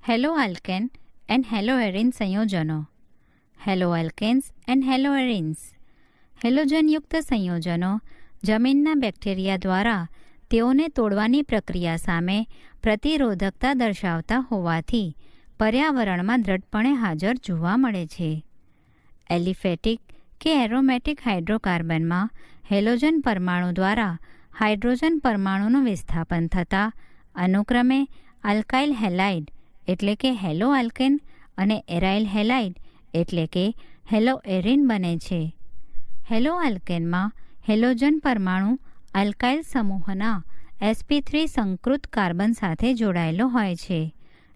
હેલોઆલ્કેન and હેલોએરિન સંયોજનો. હેલોઆલ્કેન્સ and હેલોએરિન્સ. હેલોજનયુક્ત સંયોજનો જમીનના બેક્ટેરિયા દ્વારા તેઓને તોડવાની પ્રક્રિયા સામે પ્રતિરોધકતા દર્શાવતા હોવાથી પર્યાવરણમાં દ્રઢપણે હાજર જોવા મળે છે. એલિફેટિક કે એરોમેટિક હાઇડ્રોકાર્બનમાં હેલોજન પરમાણુ દ્વારા હાઇડ્રોજન પરમાણુનું વિસ્થાપન થતાં અનુક્રમે આલ્કાઇલ હેલાઇડ એટલે કે હેલોઆલ્કેન અને એરાઇલ હેલાઇડ એટલે કે હેલોએરિન બને છે. હેલોઆલ્કેનમાં હેલોજન પરમાણુ આલ્કાઇલ સમૂહના sp3 સંકૃત કાર્બન સાથે જોડાયેલો હોય છે,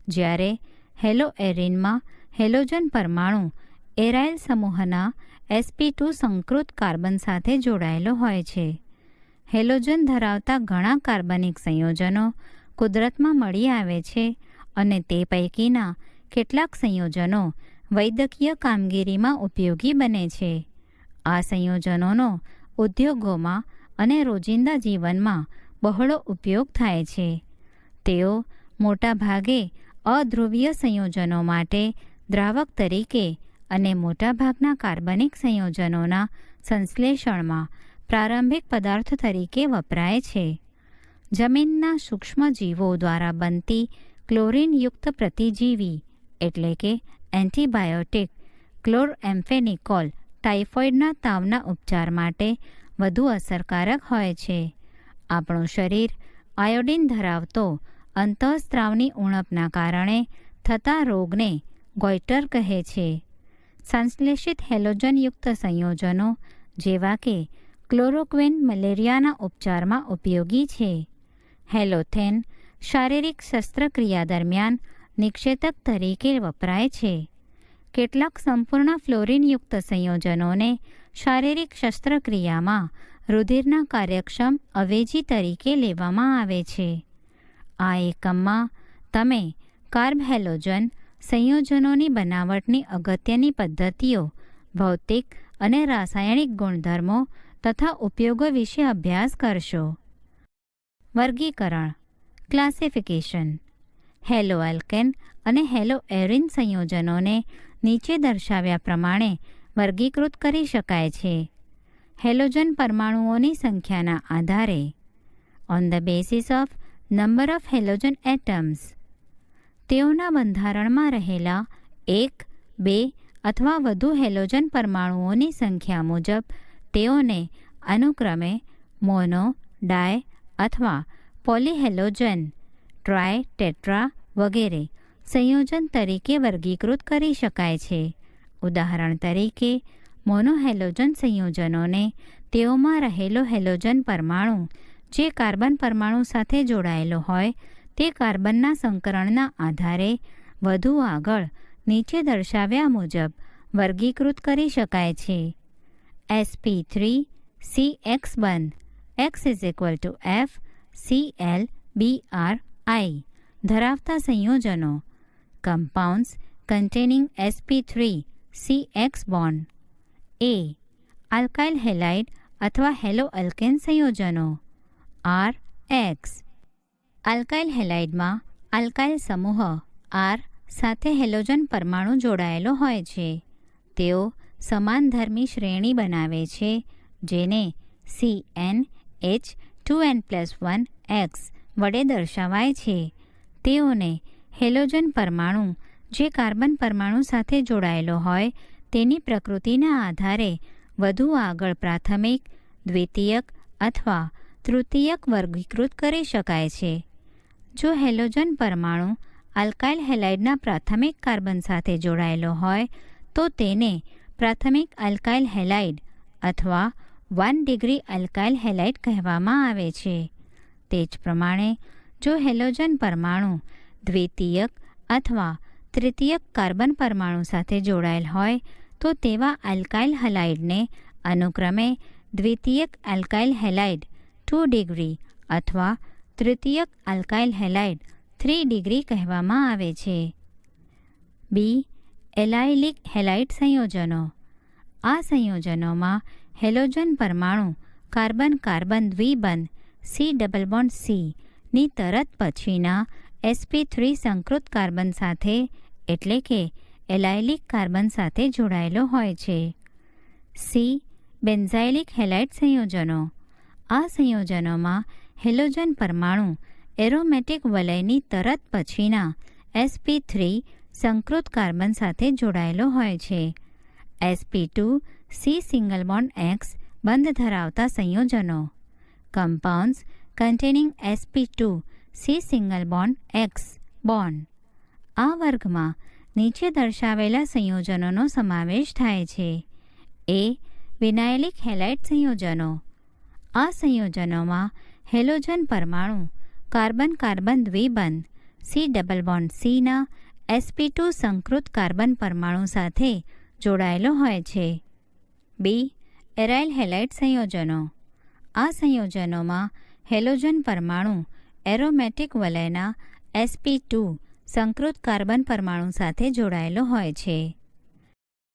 જ્યારે હેલોએરિનમાં હેલોજન પરમાણુ એરાઇલ સમૂહના sp2 સંકૃત કાર્બન સાથે જોડાયેલો હોય છે. હેલોજન ધરાવતા ઘણા કાર્બનિક સંયોજનો કુદરતમાં મળી આવે છે અને તે પૈકીના કેટલાક સંયોજનો વૈદ્યકીય કામગીરીમાં ઉપયોગી બને છે. આ સંયોજનોનો ઉદ્યોગોમાં અને રોજિંદા જીવનમાં બહોળો ઉપયોગ થાય છે. તેઓ મોટાભાગે અધ્રુવીય સંયોજનો માટે દ્રાવક તરીકે અને મોટાભાગના કાર્બનિક સંયોજનોના સંશ્લેષણમાં પ્રારંભિક પદાર્થ તરીકે વપરાય છે. જમીનના સૂક્ષ્મ જીવો દ્વારા બનતી ક્લોરીનયુક્ત પ્રતિજીવી એટલે કે એન્ટીબાયોટિક ક્લોરએમ્ફેનિકોલ ટાઇફોઇડના તાવના ઉપચાર માટે વધુ અસરકારક હોય છે. આપણું શરીર આયોડિન ધરાવતો અંતઃસ્ત્રાવની ઉણપના કારણે થતા રોગને ગોઇટર કહે છે. સંશ્લેષિત હેલોજનયુક્ત સંયોજનો જેવા કે ક્લોરોક્વિન મલેરિયાના ઉપચારમાં ઉપયોગી છે. હેલોથેન શારીરિક શસ્ત્રક્રિયા દરમિયાન નિક્ષેપક તરીકે વપરાય છે. કેટલાક સંપૂર્ણ ફ્લોરિનયુક્ત સંયોજનોને શારીરિક શસ્ત્રક્રિયામાં રુધિરના કાર્યક્ષમ અવેજી તરીકે લેવામાં આવે છે. આ એકમમાં તમે કાર્બ હેલોજન સંયોજનોની બનાવટની અગત્યની પદ્ધતિઓ, ભૌતિક અને રાસાયણિક ગુણધર્મો તથા ઉપયોગો વિશે અભ્યાસ કરશો. વર્ગીકરણ ક્લાસિફિકેશન. હેલોઆલ્કેન અને હેલોએરિન સંયોજનોને નીચે દર્શાવ્યા પ્રમાણે વર્ગીકૃત કરી શકાય છે. હેલોજન પરમાણુઓની સંખ્યાના આધારે on the basis of number of halogen atoms. તેઓના બંધારણમાં રહેલા 1, 2 અથવા વધુ હેલોજન પરમાણુઓની સંખ્યા મુજબ તેઓને અનુક્રમે મોનો, ડાય અથવા પોલીહેલોજન, ટ્રાય, ટેટ્રા વગેરે સંયોજન તરીકે વર્ગીકૃત કરી શકાય છે. ઉદાહરણ તરીકે મોનોહેલોજન સંયોજનોને તેઓમાં રહેલો હેલોજન પરમાણુ જે કાર્બન પરમાણુ સાથે જોડાયેલો હોય તે કાર્બનના સંકરણના આધારે વધુ આગળ નીચે દર્શાવ્યા મુજબ વર્ગીકૃત કરી શકાય છે. sp3 CX બંધ X F Cl Br I ધરાવતા સંયોજનો. Compounds containing sp3 CX bond. A. Alkyl halide અથવા હેલોઆલ્કેન સંયોજનો. RX. આલ્કાઇલ હેલાઇડમાં આલ્કાઇલ સમૂહ R સાથે હેલોજન પરમાણુ જોડાયેલો હોય છે. તેઓ સમાનધર્મી શ્રેણી બનાવે છે જેને CnH2n+1X વડે દર્શાવાય છે. તેઓને હેલોજન પરમાણુ જે કાર્બન પરમાણુ સાથે જોડાયેલો હોય તેની પ્રકૃતિના આધારે વધુ આગળ પ્રાથમિક, દ્વિતીયક અથવા તૃતીયક વર્ગીકૃત કરી શકાય છે. જો હેલોજન પરમાણુ આલ્કાઇલ હેલાઇડના પ્રાથમિક કાર્બન સાથે જોડાયેલો હોય તો તેને પ્રાથમિક આલ્કાઇલ હેલાઇડ અથવા 1 ડિગ્રી આલ્કાઇલ હેલાઇડ કહેવામાં આવે છે. તે જ પ્રમાણે જો હેલોજન પરમાણુ દ્વિતીયક અથવા તૃતીયક કાર્બન પરમાણુ સાથે જોડાયેલ હોય તો તેવા આલ્કાઇલ હેલાઇડને અનુક્રમે દ્વિતીયક આલ્કાઇલ હેલાઇડ 2 ડિગ્રી અથવા તૃતીયક આલ્કાઇલ હેલાઇડ 3 ડિગ્રી કહેવામાં આવે છે. બી. એલાઇલિક હેલાઇડ સંયોજનો. આ સંયોજનોમાં હેલોજન પરમાણુ કાર્બન કાર્બન દ્વિબંધ C ડબલ બોન્ડ C ની તરત પછીના sp3 સંકૃત કાર્બન સાથે એટલે કે એલાયલિક કાર્બન સાથે જોડાયેલો હોય છે. સી. બેન્ઝાઇલિક હેલાઇડ સંયોજનો. આ સંયોજનોમાં હેલોજન પરમાણુ એરોમેટિક વલયની તરત પછીના sp3 સંકૃત કાર્બન સાથે જોડાયેલો હોય છે. sp2 C single bond X બંધ ધરાવતા સંયોજનો. Compounds containing sp2 C single bond X bond. આ વર્ગમાં નીચે દર્શાવેલા સંયોજનોનો સમાવેશ થાય છે. એ. વિનાયલિક હેલાઇડ સંયોજનો. આ સંયોજનોમાં હેલોજન પરમાણુ કાર્બન કાર્બન દ્વિબંધ C ડબલ બોન્ડ C ના sp2 સંકૃત કાર્બન પરમાણુ સાથે જોડાયેલો હોય છે. બી. એરાઇલ હેલાઇડ સંયોજનો. આ સંયોજનોમાં હેલોજન પરમાણુ એરોમેટિક વલયના sp2 સંકૃત કાર્બન પરમાણુ સાથે જોડાયેલો હોય છે.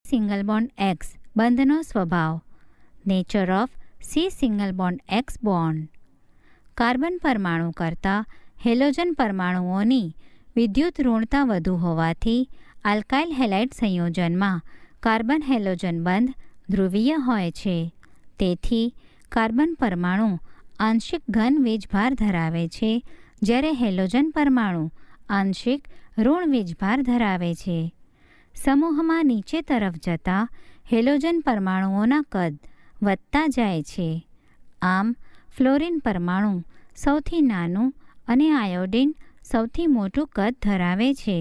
સિંગલ બોન્ડ X બંધનો સ્વભાવ. Nature of C single bond X bond. Carbon પરમાણુ કરતાં હેલોજન પરમાણુઓની વિદ્યુત ઋણતા વધુ હોવાથી આલ્કાઇલ હેલાઇડ સંયોજનમાં કાર્બન હેલોજન બંધ ધ્રુવીય હોય છે. તેથી કાર્બન પરમાણુ આંશિક ઘન વીજભાર ધરાવે છે, જ્યારે હેલોજન પરમાણુ આંશિક ઋણ વીજભાર ધરાવે છે. સમૂહમાં નીચે તરફ જતા હેલોજન પરમાણુઓના કદ વધતા જાય છે. આમ ફ્લોરિન પરમાણુ સૌથી નાનું અને આયોડિન સૌથી મોટું કદ ધરાવે છે.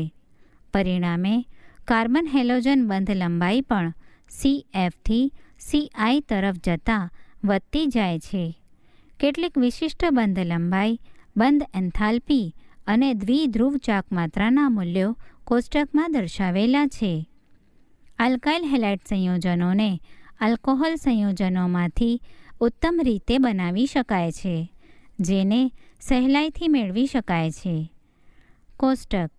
પરિણામે કાર્બન હેલોજન બંધ લંબાઈ પણ CF થી CI તરફ જતાં વધતી જાય છે. કેટલીક વિશિષ્ટ બંધ લંબાઈ, બંધ એન્થાલ્પી અને દ્વિધ્રુવ ચાકમાત્રાના મૂલ્યો કોષ્ટકમાં દર્શાવેલા છે. આલ્કાઇલ હેલાઇડ સંયોજનોને આલ્કોહોલ સંયોજનોમાંથી ઉત્તમ રીતે બનાવી શકાય છે, જેને સહેલાઈથી મેળવી શકાય છે. કોષ્ટક.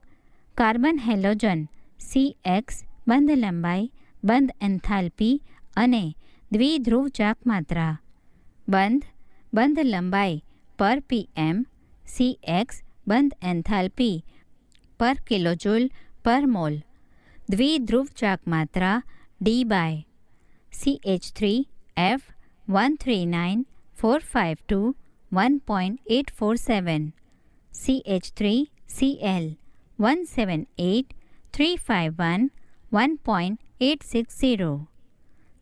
કાર્બન હેલોજન CX બંધ લંબાઈ, બંધ એન્થાલ્પી અને દ્વિધ્રુવ ચાકમાત્રા. બંધ લંબાઈ પર pm, CX બંધ એન્થાલ્પી પર કિલોજૂલ પર mall. દ્વિધ્રુવ ચાકમાત્રા D/. CH3F 139452 1.847, CH3Cl 178351 1.860,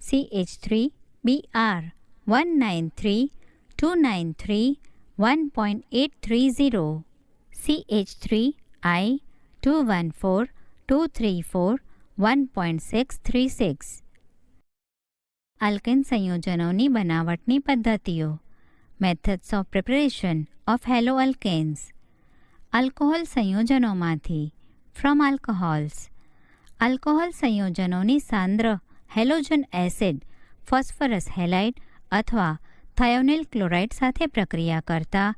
CH3Br 193293 1.830, CH3I 214234 1.636. Alkane સંયોજનોની બનાવટની પદ્ધતિઓ. Methods of preparation of haloalkanes. Alcohol સંયોજનોમાંથી. From alcohols. આલ્કોહોલ સંયોજનોની સાંદ્ર હેલોજન એસિડ, ફોસ્ફરસ હેલાઇડ અથવા થાયોનિલ ક્લોરાઇડ સાથે પ્રક્રિયા કરતા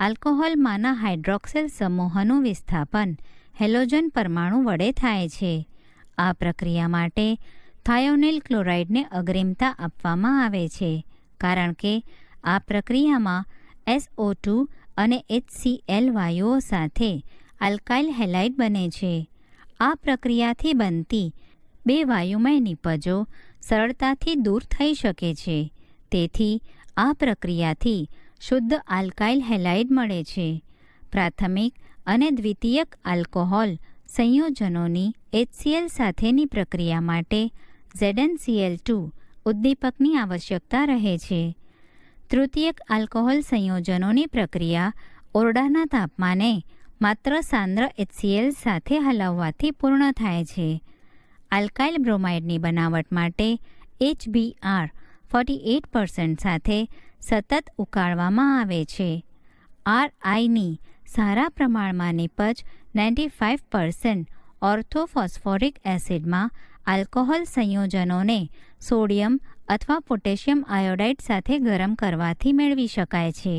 આલ્કોહોલમાંના હાઇડ્રોક્સિલ સમૂહનું વિસ્થાપન હેલોજન પરમાણુ વડે થાય છે. આ પ્રક્રિયા માટે થાયોનિલ ક્લોરાઇડને અગ્રિમતા આપવામાં આવે છે, કારણ કે આ પ્રક્રિયામાં SO2 અને HCl વાયુઓ સાથે આલ્કાઇલ હેલાઇડ બને છે. આ પ્રક્રિયાથી બનતી બે વાયુમય નિપજો સરળતાથી દૂર થઈ શકે છે. તેથી આ પ્રક્રિયાથી શુદ્ધ આલ્કાઇલ હેલાઇડ મળે છે. પ્રાથમિક અને દ્વિતીયક આલ્કોહોલ સંયોજનોની HCl સાથેની પ્રક્રિયા માટે ZnCl2 ઉદ્દીપકની આવશ્યકતા રહે છે. તૃતીયક આલ્કોહોલ સંયોજનોની પ્રક્રિયા ઓરડાના તાપમાને માત્ર સાંદ્ર HCl સાથે હલાવવાથી પૂર્ણ થાય છે. આલ્કાઇલ બ્રોમાઇડની બનાવટ માટે HBr 48% સાથે સતત ઉકાળવામાં આવે છે. RIની સારા પ્રમાણમાં નિપજ 95% ઓર્થોફોસ્ફોરિક એસિડમાં આલ્કોહોલ સંયોજનોને સોડિયમ અથવા પોટેશિયમ આયોડાઇડ સાથે ગરમ કરવાથી મેળવી શકાય છે.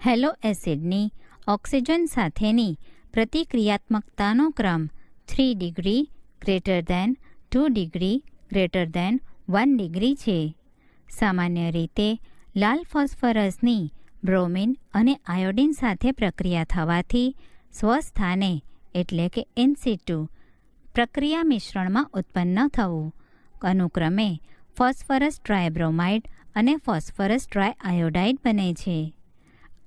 હેલો એસિડની ઓક્સિજન સાથેની પ્રતિક્રિયાત્મકતાનો ક્રમ 3 degree greater than 2 degree greater than 1 degree છે. સામાન્ય રીતે લાલ ફોસ્ફરસની બ્રોમિન અને આયોડિન સાથે પ્રક્રિયા થવાથી સ્વસ્થાને એટલે કે ઇન સિટુ પ્રક્રિયા મિશ્રણમાં ઉત્પન્ન થવું. અનુક્રમે ફોસ્ફરસ ટ્રાયબ્રોમાઇડ અને ફોસ્ફરસ ટ્રાયઆયોડાઇડ બને છે.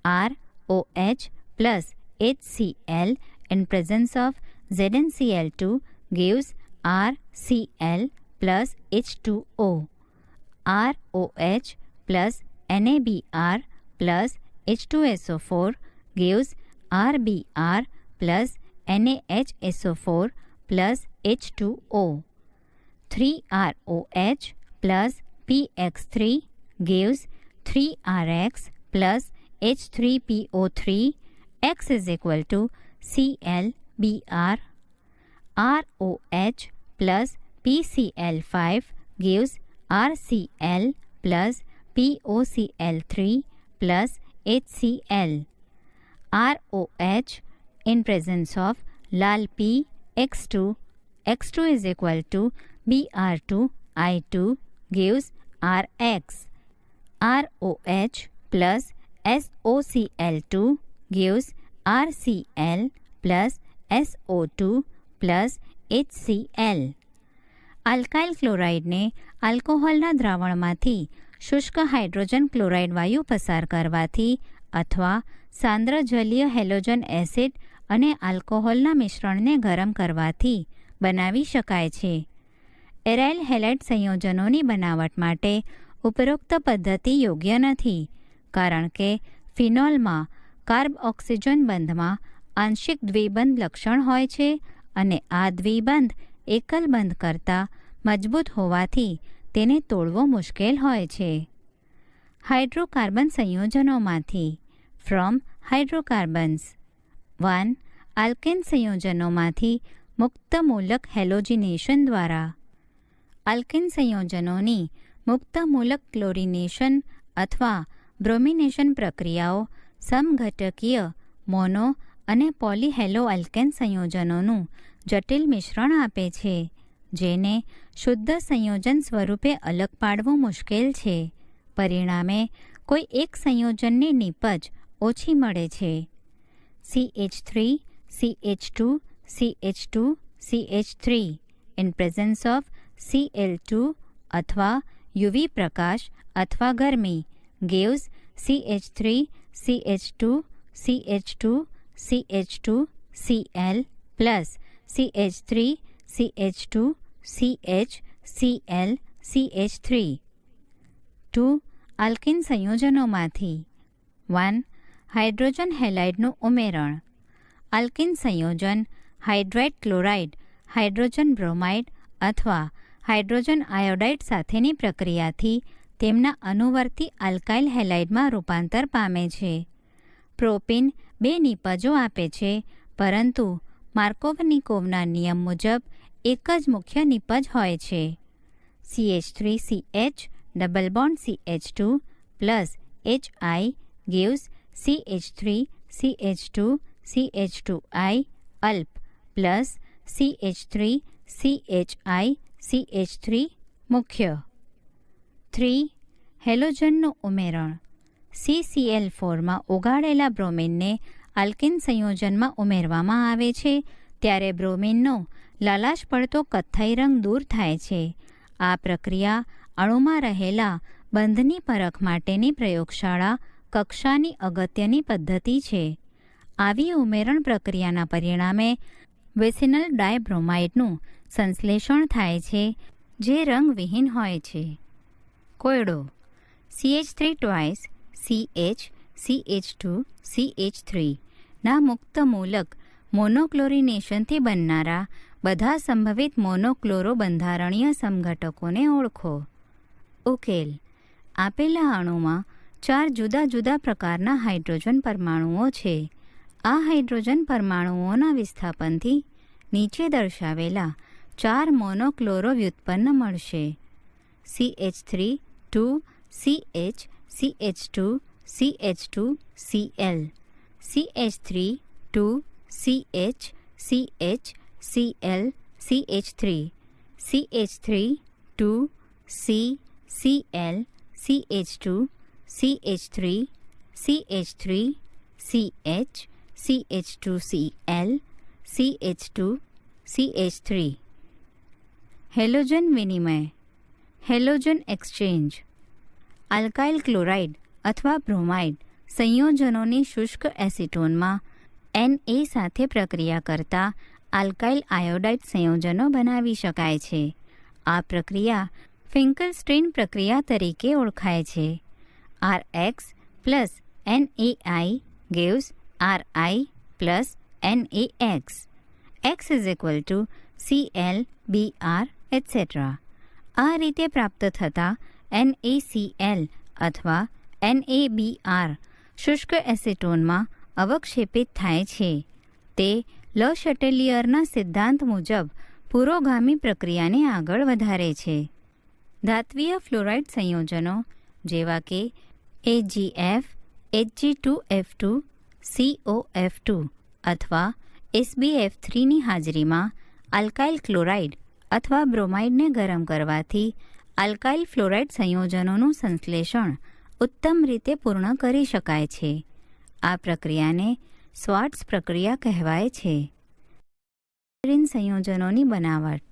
ROH plus HCl in presence of ZnCl2 gives RCl plus H2O. ROH plus NaBr plus H2SO4 gives RBr plus NaHSO4 plus H2O. 3ROH plus PX3 gives 3RX plus H3PO3. X is equal to ClBr. ROH plus PCl5 gives RCl plus POCl3 plus HCl. ROH in presence of Lal P X2. X2 is equal to Br2I2 gives Rx. ROH plus SOCl2 gives RCl plus SO2 plus HCl. Alkyl ક્લોરાઇડને આલ્કોહોલના દ્રાવણમાંથી શુષ્ક hydrogen chloride વાયુ પસાર કરવાથી અથવા સાંદ્ર જલીય halogen acid અને આલ્કોહોલના મિશ્રણને ગરમ કરવાથી બનાવી શકાય છે. એરાઇલ હેલાઇડ સંયોજનોની બનાવટ માટે ઉપરોક્ત પદ્ધતિ યોગ્ય નથી, કારણ કે ફિનોલમાં કાર્બ ઓક્સિજન બંધમાં આંશિક દ્વિબંધ લક્ષણ હોય છે અને આ દ્વિબંધ એકલ બંધ કરતાં મજબૂત હોવાથી તેને તોડવો મુશ્કેલ હોય છે. હાઇડ્રોકાર્બન સંયોજનોમાંથી ફ્રોમ હાઇડ્રોકાર્બન્સ 1. આલ્કેન સંયોજનોમાંથી મુક્ત મૂલક હેલોજિનેશન દ્વારા. આલ્કેન સંયોજનોની મુક્ત મૂલક ક્લોરિનેશન અથવા બ્રોમિનેશન પ્રક્રિયાઓ સમઘટકીય મોનો અને પોલીહેલો આલ્કેન સંયોજનોનું જટિલ મિશ્રણ આપે છે, જેને શુદ્ધ સંયોજન સ્વરૂપે અલગ પાડવું મુશ્કેલ છે. પરિણામે કોઈ એક સંયોજનની નીપજ ઓછી મળે છે. CH3, CH2, CH2, CH3 in presence of Cl2 અથવા UV પ્રકાશ અથવા ગરમી gives CH3, CH2, CH2, CH2, Cl plus CH3, CH2, CH, Cl, CH3. 2. Alkene સંયોજનોમાંથી 1. હાઇડ્રોજન હેલાઇડનું ઉમેરણ. આલ્કિન સંયોજન હાઇડ્રાઇડ ક્લોરાઇડ, હાઇડ્રોજન બ્રોમાઇડ અથવા હાઇડ્રોજન આયોડાઇડ સાથેની પ્રક્રિયાથી તેમના અનુવર્તી આલ્કાઇલ હેલાઇડમાં રૂપાંતર પામે છે. પ્રોપીન 2 નિપજો આપે છે, પરંતુ માર્કોવનિકોવના નિયમ મુજબ એક જ મુખ્ય નિપજ હોય છે. CH3CH double bond CH2 plus HI gives CH3CH2 CH2I અલ્પ plus CH3CHI CH3 મુખ્ય. 3. હેલોજનનું ઉમેરણ. CCl4માં ઓગાળેલા બ્રોમિનને આલ્કિન સંયોજનમાં ઉમેરવામાં આવે છે ત્યારે બ્રોમિનનો લાલાશ પડતો કથ્થઈ રંગ દૂર થાય છે. આ પ્રક્રિયા અણુમાં રહેલા બંધની પરખ માટેની પ્રયોગશાળા કક્ષાની અગત્યની પદ્ધતિ છે. આવી ઉમેરણ પ્રક્રિયાના પરિણામે વિસિનલ ડાયબ્રોમાઇડનું સંશ્લેષણ થાય છે, જે રંગવિહીન હોય છે. કોયડો. CH3 twice CH CH2 CH3 ના મુક્ત મૂલક મોનોક્લોરિનેશનથી બનનારા બધા સંભવિત મોનોક્લોરો બંધારણીય સમઘટકોને ઓળખો. ઉકેલ. આપેલા અણુમાં 4 જુદા જુદા પ્રકારના હાઇડ્રોજન પરમાણુઓ છે. આ હાઇડ્રોજન પરમાણુઓના વિસ્થાપનથી નીચે દર્શાવેલા 4 મોનોક્લોરો વ્યુત્પન્ન મળશે. CH3 2 CH CH2 CH2 Cl, CH3 2 CH CH Cl CH3, CH3 2 C Cl CH2 CH3 CH3 CH CH2Cl, CH2CH3. Halogen વિનિમય, હેલોજન એક્સચેન્જ. આલ્કાઇલ ક્લોરાઇડ અથવા બ્રોમાઇડ સંયોજનોની શુષ્ક એસિટોનમાં Na સાથે પ્રક્રિયા કરતા આલ્કાઇલ આયોડાઇડ સંયોજનો બનાવી શકાય છે. આ પ્રક્રિયા ફિંકલસ્ટીન પ્રક્રિયા તરીકે ઓળખાય છે. Rx plus NaI gives Ri plus NaX. X is equal to Cl, Br, etc. આ રીતે પ્રાપ્ત થતા NaCl અથવા NaBr શુષ્ક એસિટોનમાં અવક્ષેપિત થાય છે. તે લ શટેલિયરના સિદ્ધાંત મુજબ પુરોગામી પ્રક્રિયાને આગળ વધારે છે. ધાત્વીય ફ્લોરાઇડ સંયોજનો જેવા કે AgF, Hg2F2, COF2 અથવા SbF3ની હાજરીમાં આલ્કાઇલ ક્લોરાઇડ અથવા બ્રોમાઇડને ગરમ કરવાથી આલ્કાઇલ ફ્લોરાઇડ સંયોજનોનું સંશ્લેષણ ઉત્તમ રીતે પૂર્ણ કરી શકાય છે. આ પ્રક્રિયાને સ્વાર્ટ્સ પ્રક્રિયા કહેવાય છે. એરિન સંયોજનોની બનાવટ.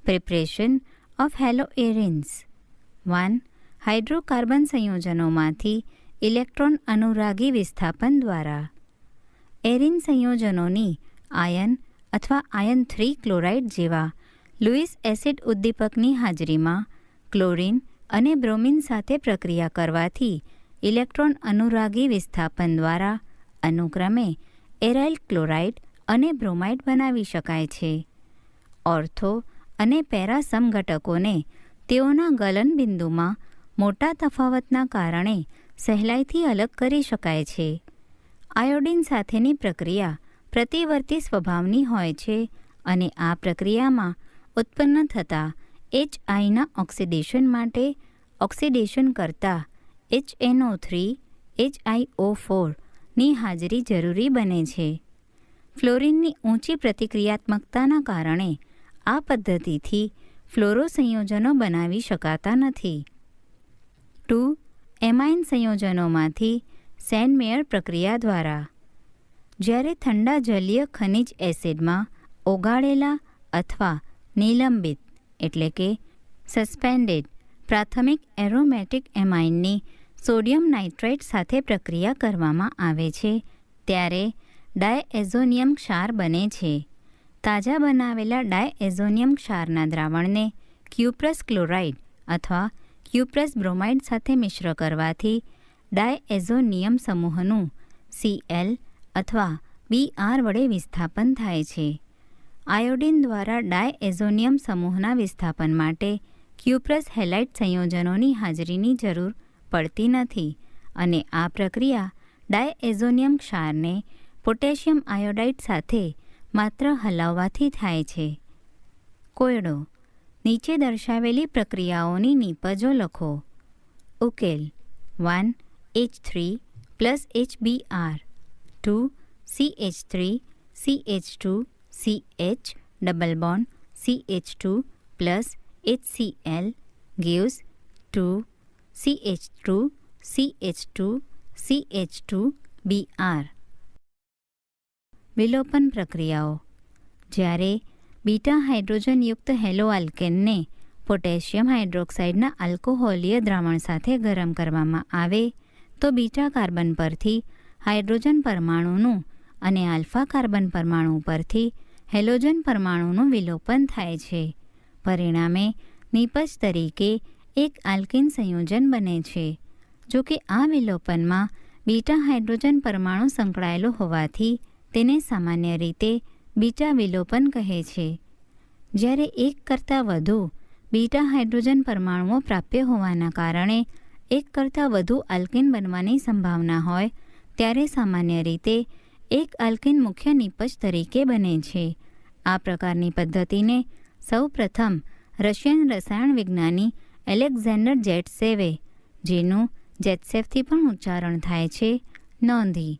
Preparation of હેલોએરિન્સ. 1. હાઇડ્રોકાર્બન સંયોજનોમાંથી ઇલેક્ટ્રોન અનુરાગી વિસ્થાપન દ્વારા. એરિન સંયોજનોની આયન અથવા આયન 3 ક્લોરાઇડ જેવા લુઇસ એસિડ ઉદ્દીપકની હાજરીમાં ક્લોરિન અને બ્રોમિન સાથે પ્રક્રિયા કરવાથી ઇલેક્ટ્રોન અનુરાગી વિસ્થાપન દ્વારા અનુક્રમે એરાઇલ ક્લોરાઇડ અને બ્રોમાઇડ બનાવી શકાય છે. ઓર્થો અને પેરા સમઘટકોને તેઓના ગલન બિંદુમાં મોટા તફાવતના કારણે સહેલાઈથી અલગ કરી શકાય છે. આયોડિન સાથેની પ્રક્રિયા પ્રતિવર્તી સ્વભાવની હોય છે અને આ પ્રક્રિયામાં ઉત્પન્ન થતા HIના ઓક્સિડેશન માટે ઓક્સિડેશન કરતા HNO3, HiO4ની હાજરી જરૂરી બને છે. ફ્લોરિનની ઊંચી પ્રતિક્રિયાત્મકતાના કારણે આ પદ્ધતિથી ફ્લોરો સંયોજનો બનાવી શકાતા નથી. 2. એમાઇન સંયોજનોમાંથી સેનમેયર પ્રક્રિયા દ્વારા. જ્યારે ઠંડા જલીય ખનિજ એસિડમાં ઓગાળેલા અથવા નિલંબિત એટલે કે સસ્પેન્ડેડ પ્રાથમિક એરોમેટિક એમાઇનની સોડિયમ નાઇટ્રેટ સાથે પ્રક્રિયા કરવામાં આવે છે ત્યારે ડાયએઝોનિયમ ક્ષાર બને છે. તાજા બનાવેલા ડાયએઝોનિયમ ક્ષારના દ્રાવણને ક્યુપ્રસ ક્લોરાઇડ અથવા ક્યુપ્રસ બ્રોમાઇડ સાથે મિશ્ર કરવાથી ડાયએઝોનિયમ સમૂહનું Cl અથવા Br વડે વિસ્થાપન થાય છે. આયોડિન દ્વારા ડાયએઝોનિયમ સમૂહના વિસ્થાપન માટે ક્યુપ્રસ હેલાઇડ સંયોજનોની હાજરીની જરૂર પડતી નથી અને આ પ્રક્રિયા ડાયએઝોનિયમ ક્ષારને પોટેશિયમ આયોડાઇડ સાથે માત્ર હલાવવાથી થાય છે. કોયડો. નીચે દર્શાવેલી પ્રક્રિયાઓની નિપજો લખો. ઉકેલ. 1. H3 plus HBr. 2. CH3 CH2 CH double bond CH2 plus HCl gives 2 CH2 CH2 CH2 Br. વિલોપન પ્રક્રિયાઓ. જ્યારે બીટા હાઇડ્રોજનયુક્ત હેલો આલ્કેનને પોટેશિયમ હાઇડ્રોક્સાઇડના આલ્કોહોલીય દ્રાવણ સાથે ગરમ કરવામાં આવે તો બીટા કાર્બન પરથી હાઇડ્રોજન પરમાણુનું અને આલ્ફા કાર્બન પરમાણુ પરથી હેલોજન પરમાણુનું વિલોપન થાય છે. પરિણામે નિપજ તરીકે એક આલ્કીન સંયોજન બને છે. જો કે આ વિલોપનમાં બીટા હાઇડ્રોજન પરમાણુ સંકળાયેલો હોવાથી તેને સામાન્ય રીતે બીટા વિલોપન કહે છે. જ્યારે એક કરતાં વધુ બીટા હાઇડ્રોજન પરમાણુઓ પ્રાપ્ય હોવાના કારણે એક કરતાં વધુ આલ્કીન બનવાની સંભાવના હોય ત્યારે સામાન્ય રીતે એક આલ્કીન મુખ્ય નિપજ તરીકે બને છે. આ પ્રકારની પદ્ધતિને સૌપ્રથમ રશિયન રસાયણ વિજ્ઞાની એલેક્ઝાન્ડર જેટસેવે, જેનું જેટસેવથી પણ ઉચ્ચારણ થાય છે, નોંધી.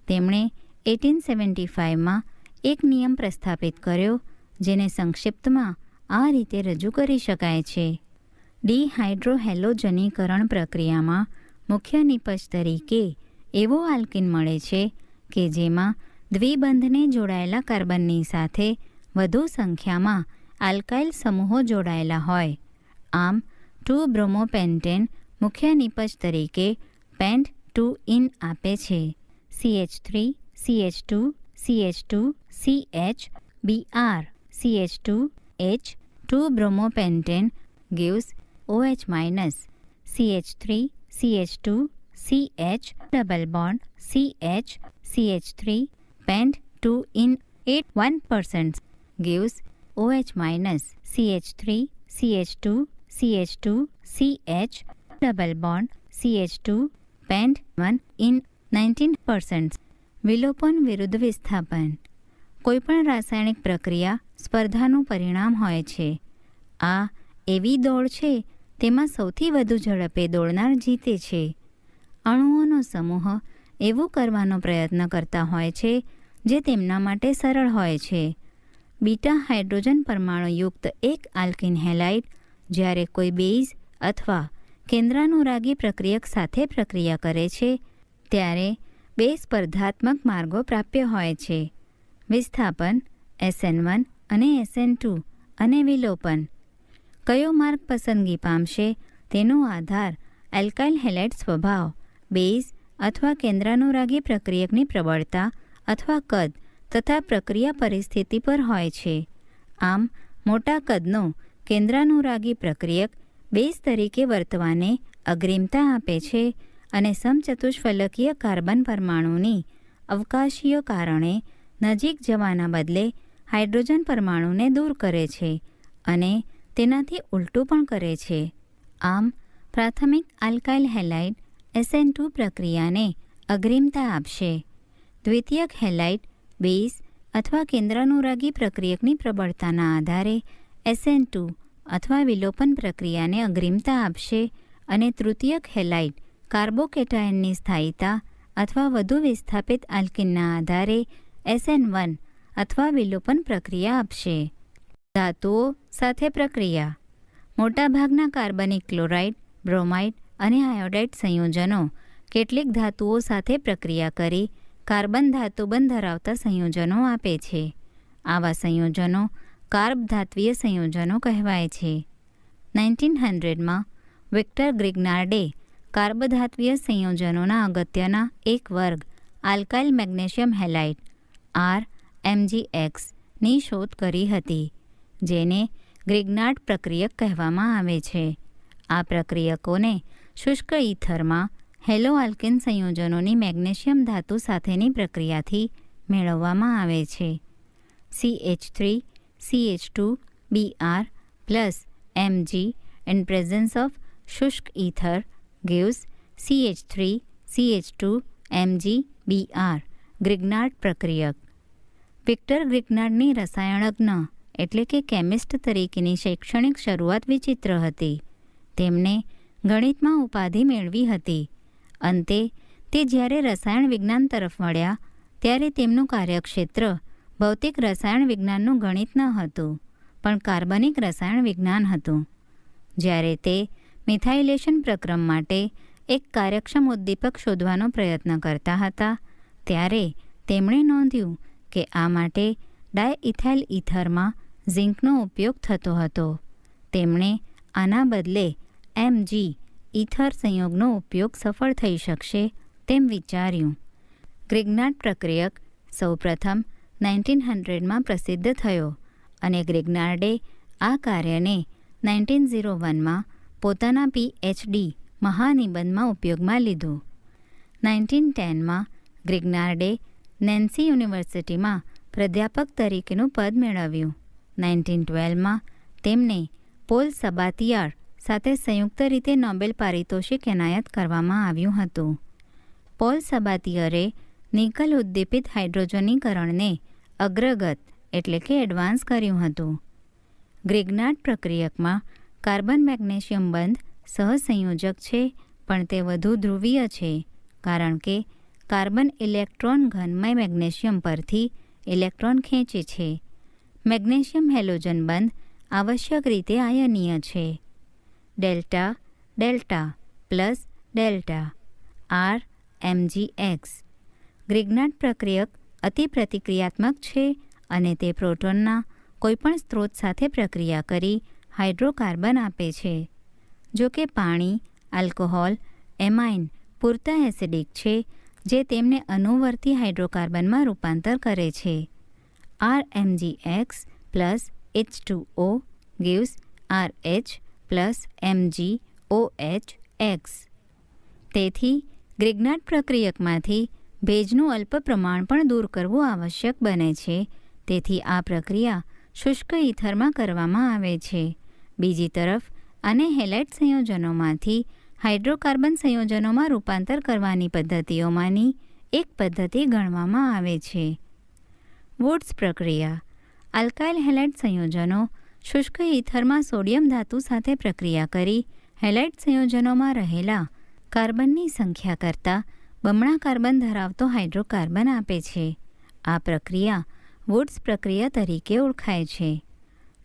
તેમણે 1875માં એક નિયમ પ્રસ્થાપિત કર્યો જેને સંક્ષિપ્તમાં આ રીતે રજૂ કરી શકાય છે. ડિહાઇડ્રોહેલોજનીકરણ પ્રક્રિયામાં મુખ્ય નિપજ તરીકે એવો આલ્કીન મળે છે કે જેમાં દ્વિબંધને જોડાયેલા કાર્બનની સાથે વધુ સંખ્યામાં આલ્કાઇલ સમૂહો જોડાયેલા હોય. આમ 2-બ્રોમોપેન્ટેન મુખ્ય નિપજ તરીકે પેન્ટ 2 આપે છે. CH3 CH2 CH2 CH Br CH2 H 2-bromopentane gives OH-. CH3 CH2 CH double bond CH CH3 pent 2 8 1% gives OH-. CH3 CH2 CH2 CH double bond CH2 pent 1 19%. વિલોપન વિરુદ્ધ વિસ્થાપન. કોઈપણ રાસાયણિક પ્રક્રિયા સ્પર્ધાનું પરિણામ હોય છે. આ એવી દોડ છે તેમાં સૌથી વધુ ઝડપે દોડનાર જીતે છે. અણુઓનો સમૂહ એવું કરવાનો પ્રયત્ન કરતા હોય છે જે તેમના માટે સરળ હોય છે. બીટા હાઇડ્રોજન પરમાણુયુક્ત એક આલ્કિન હેલાઇડ જ્યારે કોઈ બેઝ અથવા કેન્દ્રાનુરાગી પ્રક્રિયક સાથે પ્રક્રિયા કરે છે ત્યારે બે સ્પર્ધાત્મક માર્ગો પ્રાપ્ય હોય છે. વિસ્થાપન SN1 અને SN2 અને વિલોપન. કયો માર્ગ પસંદગી પામશે તેનો આધાર એલ્કાઇલ હેલાઇડ સ્વભાવ, બેઝ અથવા કેન્દ્રાનુરાગી પ્રક્રિયકની પ્રબળતા અથવા કદ તથા પ્રક્રિયા પરિસ્થિતિ પર હોય છે. આમ મોટા કદનો કેન્દ્રાનુરાગી પ્રક્રિયક બેઝ તરીકે વર્તવાને અગ્રિમતા આપે છે અને સમચતુષ્ફલકીય કાર્બન પરમાણુની અવકાશીય કારણે નજીક જવાના બદલે હાઇડ્રોજન પરમાણુને દૂર કરે છે અને તેનાથી ઉલટું પણ કરે છે. આમ પ્રાથમિક આલ્કાઇલ હેલાઇડ SN2 પ્રક્રિયાને અગ્રિમતા આપશે. દ્વિતીયક હેલાઇડ બેઝ અથવા કેન્દ્રાનુરાગી પ્રક્રિયકની પ્રબળતાના આધારે SN2 અથવા વિલોપન પ્રક્રિયાને અગ્રિમતા આપશે અને તૃતીયક હેલાઇડ કાર્બોકેટાયનની સ્થાયીતા અથવા વધુ વિસ્થાપિત આલ્કિનના આધારે SN1 અથવા વિલોપન પ્રક્રિયા આપશે. ધાતુઓ સાથે પ્રક્રિયા. મોટાભાગના કાર્બનિક ક્લોરાઇડ, બ્રોમાઇડ અને આયોડાઇડ સંયોજનો કેટલીક ધાતુઓ સાથે પ્રક્રિયા કરી કાર્બન ધાતુબંધ ધરાવતા સંયોજનો આપે છે. આવા સંયોજનો કાર્બ ધાત્વીય સંયોજનો કહેવાય છે. 1900માં વિક્ટર ગ્રિગ્નાર્ડે કાર્બધાત્વીય સંયોજનોના અગત્યના એક વર્ગ આલ્કાઇલ મેગ્નેશિયમ હેલાઇડ RMgX ની શોધ કરી હતી, જેને ગ્રિગ્નાર્ડ પ્રક્રિયક કહેવામાં આવે છે. આ પ્રક્રિયકોને શુષ્ક ઈથરમાં હેલો આલ્કિન સંયોજનોની મેગ્નેશિયમ ધાતુ સાથેની પ્રક્રિયાથી મેળવવામાં આવે છે. CH3 CH2 Br plus Mg in presence of શુષ્ક ether gives CH3 CH2 Mg Br. ગ્રિગ્નાર્ડ પ્રક્રિયક. વિક્ટર ગ્રિગ્નાર્ડની રસાયણજ્ઞ એટલે કે કેમિસ્ટ તરીકેની શૈક્ષણિક શરૂઆત વિચિત્ર હતી. તેમને ગણિતમાં ઉપાધિ મેળવી હતી. અંતે તે જ્યારે રસાયણ વિજ્ઞાન તરફ વળ્યા ત્યારે તેમનું કાર્યક્ષેત્ર ભૌતિક રસાયણ વિજ્ઞાનનું ગણિત ન હતું, પણ કાર્બનિક રસાયણ વિજ્ઞાન હતું. જ્યારે તે મિથાઇલેશન પ્રક્રમ માટે એક કાર્યક્ષમ ઉદ્દીપક શોધવાનો પ્રયત્ન કરતા હતા ત્યારે તેમણે નોંધ્યું કે આ માટે ડાયઇથાઇલ ઈથરમાં ઝિંકનો ઉપયોગ થતો હતો. તેમણે આના બદલે Mg ઈથર સંયોગનો ઉપયોગ સફળ થઈ શકશે તેમ વિચાર્યું. ગ્રિગ્નાર્ડ પ્રક્રિયક સૌપ્રથમ 1900માં પ્રસિદ્ધ થયો અને ગ્રિગ્નાર્ડે આ કાર્યને 1901માં પોતાના PhD મહાનિબંધમાં ઉપયોગમાં લીધું. 1910માં ગ્રિગ્નાર્ડે નેન્સી યુનિવર્સિટીમાં પ્રાધ્યાપક તરીકેનું પદ મેળવ્યું. 1912માં તેમને પોલ સબાતિયાર સાથે સંયુક્ત રીતે નોબેલ પારિતોષિક એનાયત કરવામાં આવ્યું હતું. પોલ સબાતિયરે નિકલ ઉદ્દીપિત હાઇડ્રોજનીકરણને અગ્રગત એટલે કે એડવાન્સ કર્યું હતું. ગ્રિગ્નાર્ડ પ્રક્રિયકમાં કાર્બન મેગ્નેશિયમ બંધ સહસંયોજક છે, પણ તે વધુ ધ્રુવીય છે કારણ કે કાર્બન ઇલેક્ટ્રોન ઘનમય મેગ્નેશિયમ પરથી ઇલેક્ટ્રોન ખેંચે છે. મેગ્નેશિયમ હેલોજન બંધ આવશ્યક રીતે આયનીય છે. Delta delta plus delta RMgX. ગ્રિગ્નાર્ડ પ્રક્રિયક અતિ પ્રતિક્રિયાત્મક છે અને તે પ્રોટોનના કોઈપણ સ્ત્રોત સાથે પ્રક્રિયા કરી હાઇડ્રોકાર્બન આપે છે. જો કે પાણી, આલ્કોહોલ, એમાઇન પૂરતા એસિડિક છે જે તેમને અનુવર્તી હાઇડ્રોકાર્બનમાં રૂપાંતર કરે છે. RMgX plus H2O gives RH plus MgOHX. તેથી ગ્રિગ્નાર્ડ પ્રક્રિયકમાંથી ભેજનું અલ્પ પ્રમાણ પણ દૂર કરવું આવશ્યક બને છે. તેથી આ પ્રક્રિયા શુષ્ક ઇથરમાં કરવામાં આવે છે. બીજી તરફ આને હેલાઇડ સંયોજનોમાંથી હાઇડ્રોકાર્બન સંયોજનોમાં રૂપાંતર કરવાની પદ્ધતિઓમાંની એક પદ્ધતિ ગણવામાં આવે છે. વુડ્સ પ્રક્રિયા. આલ્કાઇલ હેલાઇડ સંયોજનો શુષ્ક ઇથરમાં સોડિયમ ધાતુ સાથે પ્રક્રિયા કરી હેલાઇડ સંયોજનોમાં રહેલા કાર્બનની સંખ્યા કરતાં બમણા કાર્બન ધરાવતો હાઇડ્રોકાર્બન આપે છે. આ પ્રક્રિયા વુડ્સ પ્રક્રિયા તરીકે ઓળખાય છે.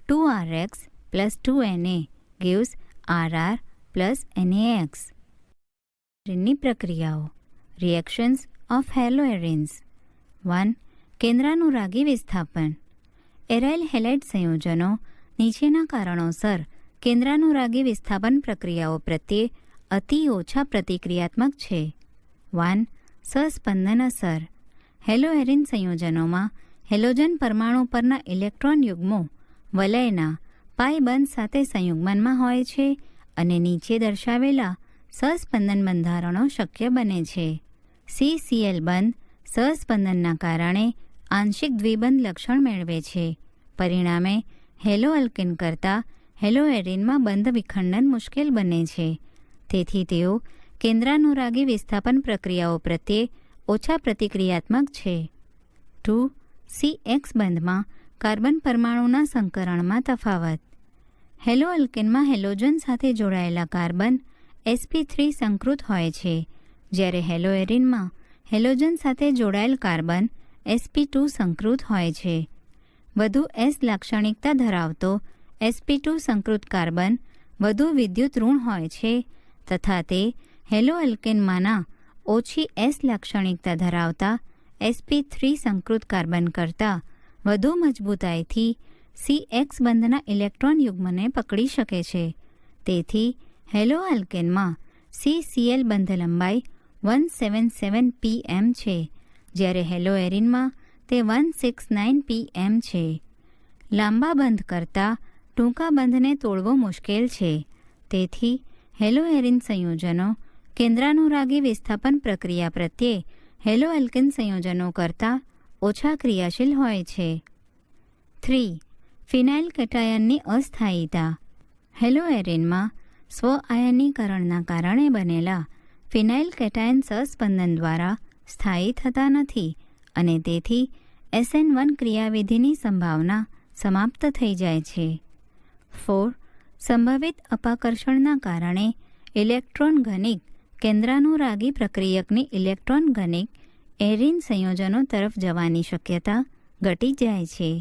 2RX plus 2Na gives RR plus NaX. ની પ્રક્રિયાઓ. Reactions of હેલોએરિન્સ. 1. કેન્દ્રાનુરાગી વિસ્થાપન. એરાઇલ હેલાઇડ સંયોજનો નીચેના કારણોસર કેન્દ્રાનુરાગી વિસ્થાપન પ્રક્રિયાઓ પ્રત્યે અતિ ઓછા પ્રતિક્રિયાત્મક છે. 1. સહસ્પંદન અસર. હેલોએરિન સંયોજનોમાં હેલોજન પરમાણુ પરના ઇલેક્ટ્રોન યુગ્મો વલયના પાઈ બંધ સાથે સંયુગ્મનમાં હોય છે અને નીચે દર્શાવેલા સહસ્પંદન બંધારણો શક્ય બને છે. CCl બંધ સહસ્પંદનના કારણે આંશિક દ્વિબંધ લક્ષણ મેળવે છે. પરિણામે હેલો અલ્કેન કરતાં હેલોએરિનમાં બંધ વિખંડન મુશ્કેલ બને છે. તેથી તેઓ કેન્દ્રાનુરાગી વિસ્થાપન પ્રક્રિયાઓ પ્રત્યે ઓછા પ્રતિક્રિયાત્મક છે. 2. CX બંધમાં કાર્બન પરમાણુના સંકરણમાં તફાવત. હેલો અલ્કેનમાં હેલોજન સાથે જોડાયેલા કાર્બન sp3 સંકૃત હોય છે, જ્યારે હેલોએરિનમાં હેલોજન સાથે જોડાયેલ કાર્બન sp2 સંકૃત હોય છે. વધુ S લાક્ષણિકતા ધરાવતો sp2 સંકૃત કાર્બન વધુ વિદ્યુત ઋણ હોય છે તથા તે હેલો અલ્કેનમાંના ઓછી S લાક્ષણિકતા ધરાવતા sp3 સંકૃત કાર્બન કરતાં વધુ મજબૂતાઈથી CX બંધના ઇલેક્ટ્રોન યુગ્મને પકડી શકે છે. તેથી હેલો આલ્કેનમાં CCl બંધ લંબાઈ 177 pm છે, જ્યારે હેલોએરિનમાં તે 169 pm છે. લાંબા બંધ કરતાં ટૂંકા બંધને તોડવો મુશ્કેલ છે. તેથી હેલોએરિન સંયોજનો કેન્દ્રાનુરાગી વિસ્થાપન પ્રક્રિયા પ્રત્યે હેલો આલ્કેન સંયોજનો કરતાં ઓછા ક્રિયાશીલ હોય છે. 3. ફિનાઇલ કેટાયનની અસ્થાયીતા. હેલોએરિનમાં સ્વ આયનીકરણના કારણે બનેલા ફિનાઇલ કેટાયન સહસ્પંદન દ્વારા સ્થાયી થતા નથી અને તેથી SN1 ક્રિયાવિધિની સંભાવના સમાપ્ત થઈ જાય છે. 4. સંભવિત અપાકર્ષણના કારણે ઇલેક્ટ્રોન ઘનિક કેન્દ્રાનુરાગી પ્રક્રિયકની ઇલેક્ટ્રોન ઘનિક એરિન સંયોજનો તરફ જવાની શક્યતા ઘટી જાય છે.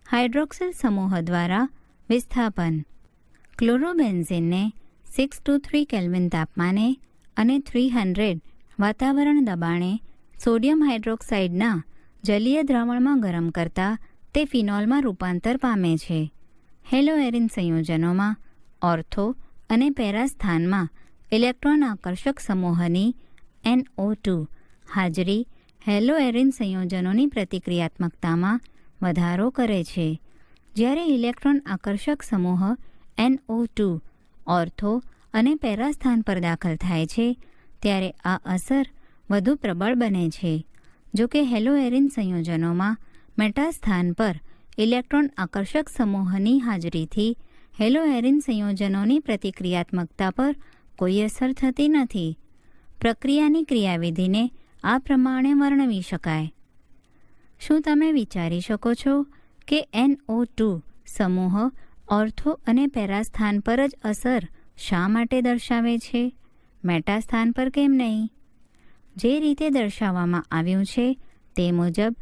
હાઇડ્રોક્સિલ સમૂહ દ્વારા વિસ્થાપન. ક્લોરોબેન્ઝીનને 623 કેલ્વિન તાપમાને અને 300 વાતાવરણ દબાણે સોડિયમ હાઇડ્રોક્સાઇડના જલીય દ્રાવણમાં ગરમ કરતાં તે ફિનોલમાં રૂપાંતર પામે છે. હેલોએરિન સંયોજનોમાં ઓર્થો અને પેરા સ્થાનમાં ઇલેક્ટ્રોન આકર્ષક સમૂહની NO2 હાજરી હેલોએરિન સંયોજનોની પ્રતિક્રિયાત્મકતામાં વધારો કરે છે. જ્યારે ઇલેક્ટ્રોન આકર્ષક સમૂહ NO2 ઓર્થો અને પેરા સ્થાન પર દાખલ થાય છે ત્યારે આ અસર વધુ પ્રબળ બને છે. જો કે હેલોએરિન સંયોજનોમાં મેટા સ્થાન પર ઇલેક્ટ્રોન આકર્ષક સમૂહની હાજરીથી હેલોએરિન સંયોજનોની પ્રતિક્રિયાત્મકતા પર કોઈ અસર થતી નથી. પ્રક્રિયાની ક્રિયાવિધિને આ પ્રમાણે વર્ણવી શકાય. શું તમે વિચારી શકો છો કે NO2 સમૂહ ઓર્થો અને પેરા સ્થાન પર જ અસર શા માટે દર્શાવે છે, મેટા સ્થાન પર કેમ નહીં? જે રીતે દર્શાવવામાં આવ્યું છે તે મુજબ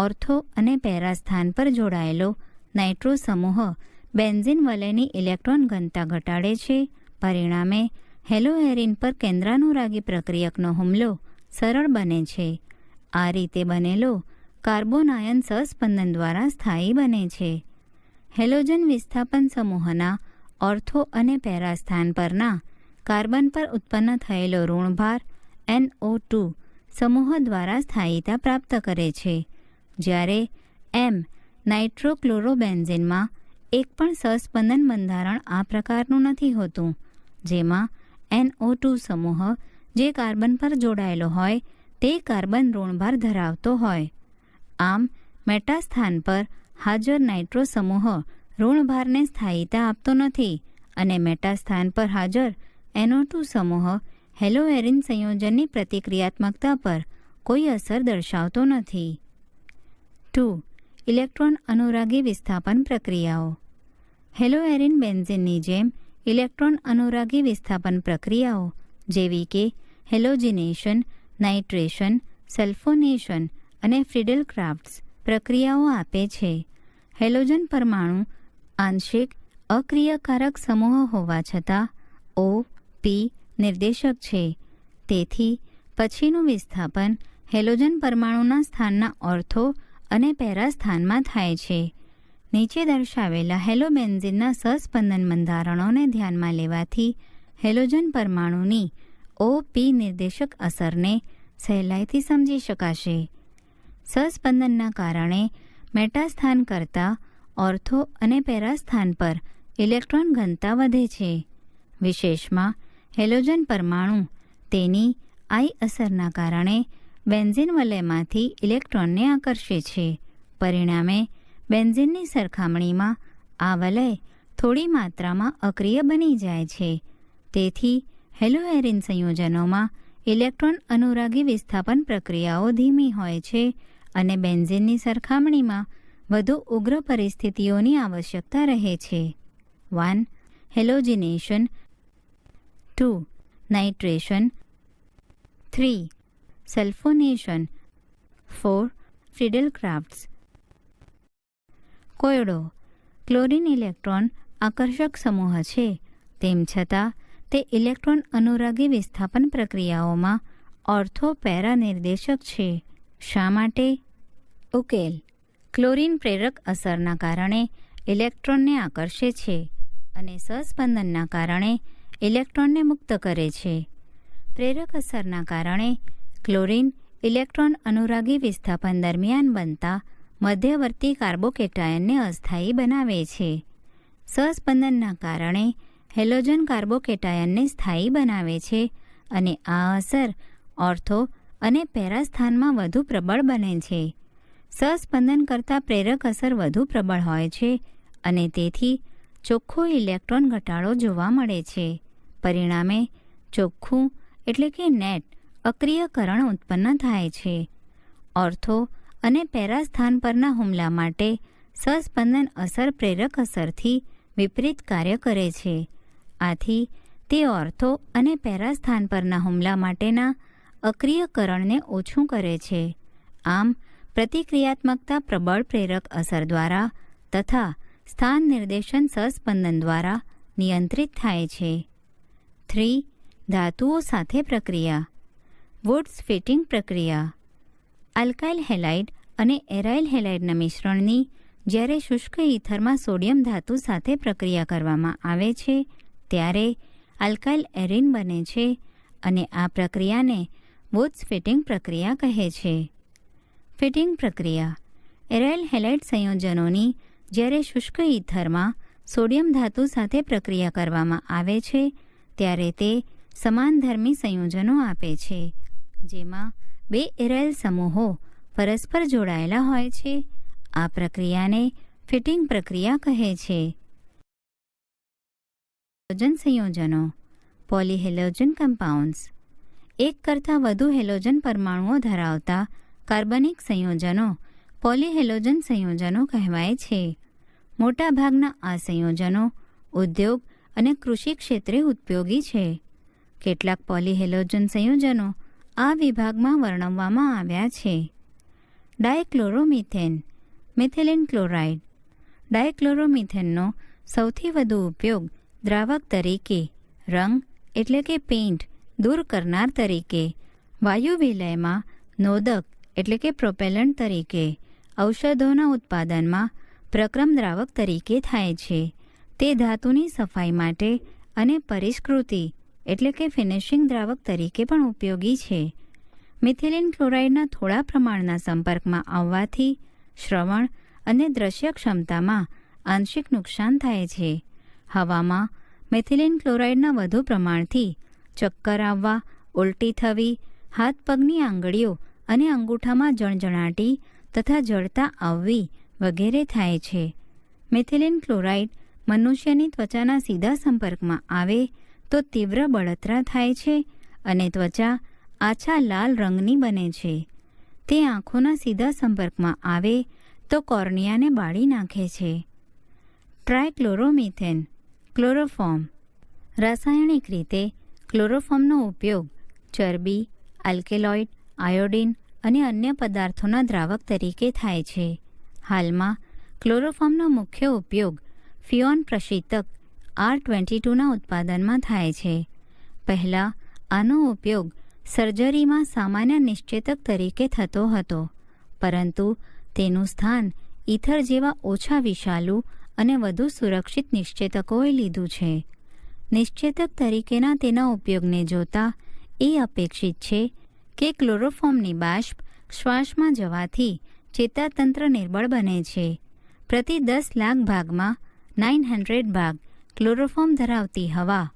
ઓર્થો અને પેરા સ્થાન પર જોડાયેલો નાઇટ્રો સમૂહ બેન્ઝીન વલયની ઇલેક્ટ્રોન ઘનતા ઘટાડે છે. પરિણામે હેલોએરિન પર કેન્દ્રાનુરાગી પ્રક્રિયકનો હુમલો સરળ બને છે. આ રીતે બનેલો કાર્બોનાયન સહસ્પંદન દ્વારા સ્થાયી બને છે. હેલોજન વિસ્થાપન સમૂહના ઓર્થો અને પેરા સ્થાન પરના કાર્બન પર ઉત્પન્ન થયેલો ઋણભાર NO2 સમૂહ દ્વારા સ્થાયીતા પ્રાપ્ત કરે છે, જ્યારે M નાઇટ્રોક્લોરોબેન્ઝીનમાં એક પણ સહસ્પંદન બંધારણ આ પ્રકારનું નથી હોતું, જેમાં NO2 સમૂહ જે કાર્બન પર જોડાયેલો હોય તે કાર્બન ઋણભાર ધરાવતો હોય. આમ મેટા સ્થાન પર હાજર નાઇટ્રો સમૂહ ઋણભારને સ્થાયીતા આપતો નથી અને મેટા સ્થાન પર હાજર NO2 સમૂહ હેલોએરિન સંયોજનની પ્રતિક્રિયાત્મકતા પર કોઈ અસર દર્શાવતો નથી. 2. ઇલેક્ટ્રોન અનુરાગી વિસ્થાપન પ્રક્રિયાઓ. હેલોએરિન બેન્ઝીનની જેમ ઇલેક્ટ્રોન અનુરાગી વિસ્થાપન પ્રક્રિયાઓ જેવી કે હેલોજિનેશન, નાઇટ્રેશન, સલ્ફોનેશન અને ફ્રીડલ ક્રાફ્ટ્સ પ્રક્રિયાઓ આપે છે. હેલોજન પરમાણુ આંશિક અક્રિયકારક સમૂહ હોવા છતાં O-P નિર્દેશક છે. તેથી પછીનું વિસ્થાપન હેલોજન પરમાણુના સ્થાનના ઓર્થો અને પેરા સ્થાનમાં થાય છે. નીચે દર્શાવેલા હેલોબેન્ઝીનના સહસ્પંદન બંધારણોને ધ્યાનમાં લેવાથી હેલોજન પરમાણુની O-P નિર્દેશક અસરને સહેલાઈથી સમજી શકાશે. સહસ્પંદનના કારણે મેટા સ્થાન કરતાં ઓર્થો અને પેરા સ્થાન પર ઇલેક્ટ્રોન ઘનતા વધે છે. વિશેષમાં હેલોજન પરમાણુ તેની I અસરના કારણે બેન્ઝીન વલયમાંથી ઇલેક્ટ્રોનને આકર્ષે છે. પરિણામે બેન્ઝીનની સરખામણીમાં આ વલય થોડી માત્રામાં અક્રિય બની જાય છે. તેથી હેલોએરિન સંયોજનોમાં ઇલેક્ટ્રોન અનુરાગી વિસ્થાપન પ્રક્રિયાઓ ધીમી હોય છે અને બેન્ઝીનની સરખામણીમાં વધુ ઉગ્ર પરિસ્થિતિઓની આવશ્યકતા રહે છે. 1. Halogenation 2. Nitration 3. Sulphonation 4. Friedel Crafts. કોયડો ક્લોરીન ઇલેક્ટ્રોન આકર્ષક સમૂહ છે, તેમ છતાં તે ઇલેક્ટ્રોન અનુરાગી વિસ્થાપન પ્રક્રિયાઓમાં ઓર્થો પેરા નિર્દેશક છે. શા માટે? ઉકેલ. ક્લોરીન પ્રેરક અસરના કારણે ઇલેક્ટ્રોનને આકર્ષે છે અને સહસ્પંદનના કારણે ઇલેક્ટ્રોનને મુક્ત કરે છે. પ્રેરક અસરના કારણે ક્લોરીન ઇલેક્ટ્રોન અનુરાગી વિસ્થાપન દરમિયાન બનતા મધ્યવર્તી કાર્બોકેટાયનને અસ્થાયી બનાવે છે. સહસ્પંદનના કારણે હેલોજન કાર્બોકેટાયનને સ્થાયી બનાવે છે અને આ અસર ઓર્થો અને પેરા સ્થાનમાં વધુ પ્રબળ બને છે. સહસ્પંદન કરતાં પ્રેરક અસર વધુ પ્રબળ હોય છે અને તેથી ચોખ્ખો ઇલેક્ટ્રોન ઘટાડો જોવા મળે છે. પરિણામે ચોખ્ખું એટલે કે નેટ અક્રિયકરણ ઉત્પન્ન થાય છે. ઓર્થો અને પેરા સ્થાન પરના હુમલા માટે સહસ્પંદન અસર પ્રેરક અસરથી વિપરીત કાર્ય કરે છે. આથી તે ઓર્થો અને પેરા સ્થાન પરના હુમલા માટેના અક્રિયકરણને ઓછું કરે છે. આમ પ્રતિક્રિયાત્મકતા પ્રબળ પ્રેરક અસર દ્વારા તથા સ્થાન નિર્દેશન સહસ્પંદન દ્વારા નિયંત્રિત થાય છે. 3. ધાતુઓ સાથે પ્રક્રિયા. વુડ્સ ફિટિંગ પ્રક્રિયા. આલ્કાઇલ હેલાઇડ અને એરાઇલ હેલાઇડના મિશ્રણની જ્યારે શુષ્ક ઇથરમાં સોડિયમ ધાતુ સાથે પ્રક્રિયા કરવામાં આવે છે ત્યારે આલ્કાઇલ એરિન બને છે અને આ પ્રક્રિયાને વુડ્સ ફિટિંગ પ્રક્રિયા કહે છે. ફિટિંગ પ્રક્રિયા. એરાઇલ હેલાઇડ સંયોજનોની જ્યારે શુષ્ક ઇથરમાં સોડિયમ ધાતુ સાથે પ્રક્રિયા કરવામાં આવે છે ત્યારે તે સમાનધર્મી સંયોજનો આપે છે, જેમાં બે એરાઇલ સમૂહો પરસ્પર જોડાયેલા હોય છે. આ પ્રક્રિયાને ફિટિંગ પ્રક્રિયા કહે છે. હેલોજન સંયોજનો. પોલીહેલોજન કમ્પાઉન્ડ્સ. એક કરતાં વધુ હેલોજન પરમાણુઓ ધરાવતા કાર્બનિક સંયોજનો પોલીહેલોજન સંયોજનો કહેવાય છે. મોટાભાગના આ સંયોજનો ઉદ્યોગ અને કૃષિ ક્ષેત્રે ઉપયોગી છે. કેટલાક પોલીહેલોજન સંયોજનો આ વિભાગમાં વર્ણવવામાં આવ્યા છે. ડાયક્લોરોમિથેન, મિથિલિન ક્લોરાઇડ. ડાયક્લોરોમિથેનનો સૌથી વધુ ઉપયોગ દ્રાવક તરીકે, રંગ એટલે કે પેઇન્ટ દૂર કરનાર તરીકે, વાયુ વિલયમાં નોદક એટલે કે પ્રોપેલન્ટ તરીકે, ઔષધોના ઉત્પાદનમાં પ્રક્રમ દ્રાવક તરીકે થાય છે. તે ધાતુની સફાઈ માટે અને પરિષ્કૃતિ એટલે કે ફિનિશિંગ દ્રાવક તરીકે પણ ઉપયોગી છે. મિથિલિન ક્લોરાઇડના થોડા પ્રમાણના સંપર્કમાં આવવાથી શ્રવણ અને દ્રશ્ય ક્ષમતામાં આંશિક નુકસાન થાય છે. હવામાં મિથિલિન ક્લોરાઇડના વધુ પ્રમાણથી ચક્કર આવવા, ઉલટી થવી, હાથ પગની આંગળીઓ અને અંગૂઠામાં જણજણાટી તથા જળતા આવવી વગેરે થાય છે. મિથિલિન ક્લોરાઇડ મનુષ્યની ત્વચાના સીધા સંપર્કમાં આવે તો તીવ્ર બળતરા થાય છે અને ત્વચા આછા લાલ રંગની બને છે. તે આંખોના સીધા સંપર્કમાં આવે તો કોર્નિયાને બાળી નાખે છે. ટ્રાયક્લોરોમિથેન ક્લોરોફોર્મ. રાસાયણિક રીતે ક્લોરોફોર્મનો ઉપયોગ ચરબી, આલ્કેલોઇડ, આયોડિન અને અન્ય પદાર્થોના દ્રાવક તરીકે થાય છે. હાલમાં ક્લોરોફોર્મનો મુખ્ય ઉપયોગ ફિઓન પ્રશીતક R22ના ઉત્પાદનમાં થાય છે. પહેલાં આનો ઉપયોગ સર્જરીમાં સામાન્ય નિશ્ચેતક તરીકે થતો હતો, પરંતુ તેનું સ્થાન ઇથર જેવા ઓછા વિષાલુ અને વધુ સુરક્ષિત નિશ્ચેતકોએ લીધું છે. નિશ્ચેતક તરીકેના તેના ઉપયોગને જોતા એ અપેક્ષિત છે કે ક્લોરોફોર્મની બાષ્પ શ્વાસમાં જવાથી ચેતાતંત્ર નિર્બળ બને છે. પ્રતિ 10 લાખ ભાગમાં 900 ભાગ ક્લોરોફોર્મ ધરાવતી હવા,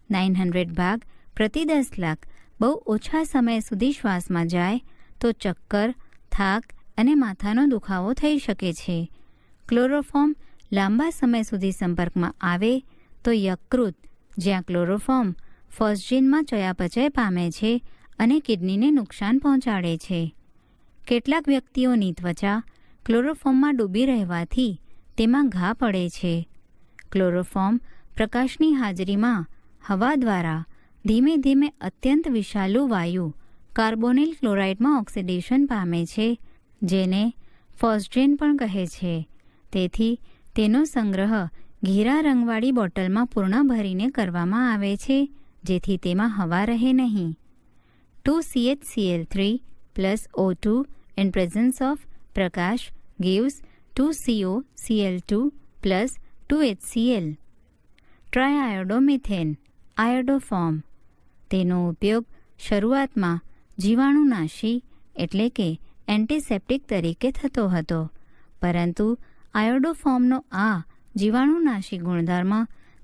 900 ભાગ પ્રતિ 10 લાખ બહુ ઓછા સમય સુધી શ્વાસમાં જાય તો ચક્કર, થાક અને માથાનો દુખાવો થઈ શકે છે. ક્લોરોફોર્મ લાંબા સમય સુધી સંપર્કમાં આવે તો યકૃત, જ્યાં ક્લોરોફોર્મ ફોસ્જીનમાં ચયાપચય પામે છે અને કિડનીને નુકસાન પહોંચાડે છે. કેટલાક વ્યક્તિઓની ત્વચા ક્લોરોફોર્મમાં ડૂબી રહેવાથી તેમાં ઘા પડે છે. ક્લોરોફોર્મ પ્રકાશની હાજરીમાં હવા દ્વારા ધીમે ધીમે અત્યંત વિષાલુ વાયુ કાર્બોનિલ ક્લોરાઇડમાં ઓક્સિડેશન પામે છે, જેને ફોસ્જેન પણ કહે છે. તેથી તેનો સંગ્રહ ઘેરા રંગવાળી બોટલમાં પૂર્ણ ભરીને કરવામાં આવે છે, જેથી તેમાં હવા રહે નહીં. 2CHCl3 plus O2 in presence of Prakash gives 2COCl2 plus 2HCl. ટ્રાયઆયોડોમિથેન આયોડોફોર્મ. તેનો ઉપયોગ શરૂઆતમાં જીવાણુનાશી એટલે કે એન્ટિસેપ્ટિક તરીકે થતો હતો, પરંતુ આયોડોફોર્મનો આ જીવાણુનાશી ગુણધર્મ